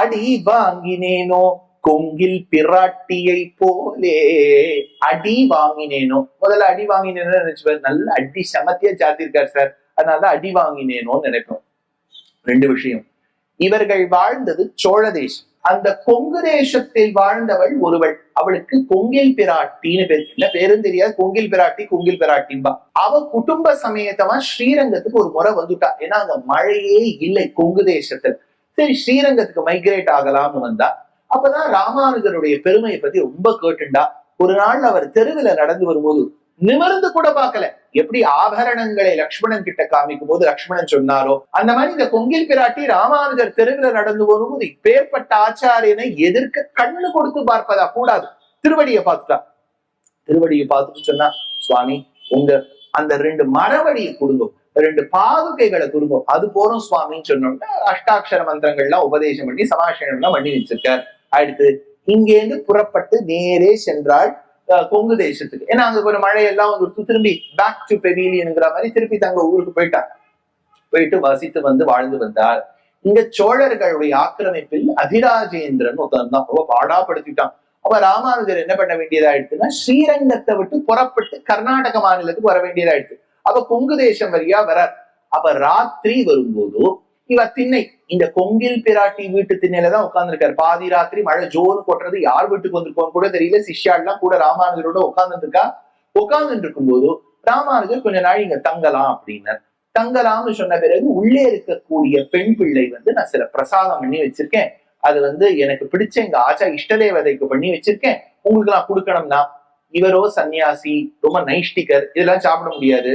அடி வாங்கினேனோ கொங்கில் பிராட்டியை போலே. அடி வாங்கினேனோ, முதல்ல அடி வாங்கினேனோ நினைச்சுப்பாரு, நல்ல அடி சமத்தியா சாத்திருக்காரு சார், அதனால அடி வாங்கினேனோன்னு நினைப்போம். ரெண்டு விஷயம். இவர்கள் வாழ்ந்தது சோழ தேசம். அந்த கொங்கு தேசத்தில் வாழ்ந்தவள் ஒருவள், அவளுக்கு கொங்கில் பிராட்டின்னு பேரு. என்ன பேரும் தெரியாது, கொங்கில் பிராட்டி கொங்கில் பிராட்டின்பா. அவ குடும்ப சமேதமா ஸ்ரீரங்கத்துக்கு ஒரு முறை வந்துட்டா. ஏன்னா அங்க மழையே இல்லை கொங்கு தேசத்துல. சரி, ஸ்ரீரங்கத்துக்கு மைக்ரேட் ஆகலாம்னு வந்தா. அப்பதான் ராமானுஜருடைய பெருமையை பத்தி ரொம்ப கேட்டுண்டா. ஒரு நாள் அவர் தெருவில் நடந்து வரும்போது நிமிர்ந்து கூட பார்க்கல. எப்படி ஆபரணங்களை லக்ஷ்மணன் கிட்ட காமிக்கும் போது லக்ஷ்மணன் சொன்னாரோ, அந்த மாதிரி இந்த கொங்கில் பிராட்டி ராமானுஜர் தெருவில் நடந்து வரும்போது இப்பேற்பட்ட ஆச்சாரியனை எதிர்க்க கண்ணு கொடுத்து பார்ப்பதா கூடாது. திருவடியை பார்த்துட்டா. திருவடியை பார்த்துட்டு சொன்னா, சுவாமி உங்க அந்த 2 மரவடியை கொடுங்க, 2 பாதுகைகளை கொடுங்க, அது போறோம் சுவாமின்னு சொன்னோம்னா அஷ்டாட்சர மந்திரங்கள்லாம் உபதேசம் பண்ணி சமாஷணம்லாம் பண்ணி வச்சிருக்கார். அடுத்து இங்கேருந்து புறப்பட்டு நேரே சென்றாள் கொங்கு தேசத்துக்கு. ஏன்னா அங்க ஒரு மழையெல்லாம் வந்து திரும்பி பேக் டு பெவிலியன்ங்கிற மாதிரி திருப்பி தங்க ஊருக்கு போயிட்டார். போயிட்டு வசித்து வந்து வாழ்ந்து வந்தார். இங்க சோழர்களுடைய ஆக்கிரமிப்பில் அதிராஜேந்திரன் ஒருத்தன் தான் ரொம்ப பாடாப்படுத்திட்டான். அப்ப ராமானுஜர் என்ன பண்ண வேண்டியதாயிடுச்சுன்னா, ஸ்ரீரங்கத்தை விட்டு புறப்பட்டு கர்நாடக மாநிலத்துக்கு வர வேண்டியதாயிடுச்சு. அப்ப கொங்கு தேசம் வழியா வரார். அப்ப ராத்திரி வரும்போது இவ திண்ணை, இந்த கொங்கில் பிராட்டி வீட்டு திண்ணையிலதான் உட்கார்ந்துருக்காரு. பாதி ராத்திரி மழை ஜோறு கொட்டுறது, யார் வீட்டுக்கு வந்திருக்கோன்னு கூட தெரியல. சிஷ்யாள்லாம் கூட ராமானுஜரோட உட்கார்ந்துட்டு இருக்கா. உட்கார்ந்துட்டு இருக்கும்போது ராமானுஜர் கொஞ்ச நாள் இங்க தங்கலாம் அப்படின்னார். தங்கலாம்னு சொன்ன பிறகு உள்ளே இருக்கக்கூடிய பெண் பிள்ளை வந்து நான் சில பிரசாதம் பண்ணி வச்சிருக்கேன், அது வந்து எனக்கு பிடிச்ச எங்க இஷ்டதேவதைக்கு பண்ணி வச்சிருக்கேன், உங்களுக்கு நான் கொடுக்கணும்னா. இவரோ சன்னியாசி, ரொம்ப நைஷ்டிகர், இதெல்லாம் சாப்பிட முடியாது.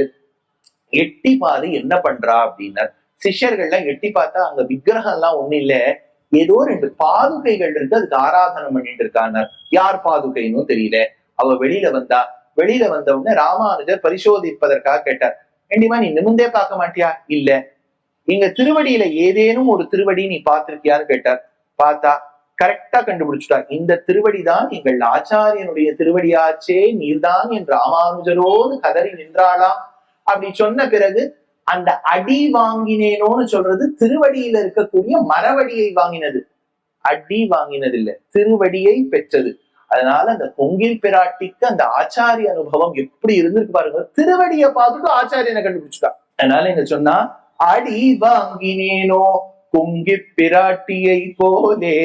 எட்டி பாரு என்ன பண்றா அப்படின்னார். சிஷ்யர்கள்லாம் எட்டி பார்த்தா அங்க விக்கிரகம் எல்லாம் ஒண்ணு இல்ல, ஏதோ 2 பாதுகைகள் இருக்கு, அதுக்கு ஆராதனம் பண்ணிட்டு இருக்காங்க. யார் பாதுகைன்னு தெரியல. அவ வெளியில வந்தா. வெளியில வந்த உடனே ராமானுஜர் பரிசோதிப்பதற்காக கேட்டார், ஏண்டிமா நீ நிமிந்தே பார்க்க மாட்டியா? இல்ல. எங்க திருவடியில ஏதேனும் ஒரு திருவடி நீ பார்த்திருக்கியான்னு கேட்டார். பார்த்தா கரெக்டா கண்டுபிடிச்சுட்டா. இந்த திருவடிதான் எங்கள் ஆச்சாரியனுடைய திருவடியாச்சே, நீர்தான் என் ராமானுஜரோடு கதறி நின்றாளாம். அப்படி சொன்ன பிறகு அந்த அடி வாங்கினேனோன்னு சொல்றது திருவடியில இருக்கக்கூடிய மரவடியை வாங்கினது, அடி வாங்கினது இல்ல, திருவடியை பெற்றது. அதனால அந்த கொங்கில் பிராட்டிக்கு அந்த ஆச்சாரிய அனுபவம் எப்படி இருந்திருக்கு பாருங்க. திருவடியை பார்த்துட்டு ஆச்சாரியனை கண்டுபிடிச்சுட்டா. அதனால இங்க சொன்னா, அடி வாங்கினேனோ கொங்கி பிராட்டியை போலே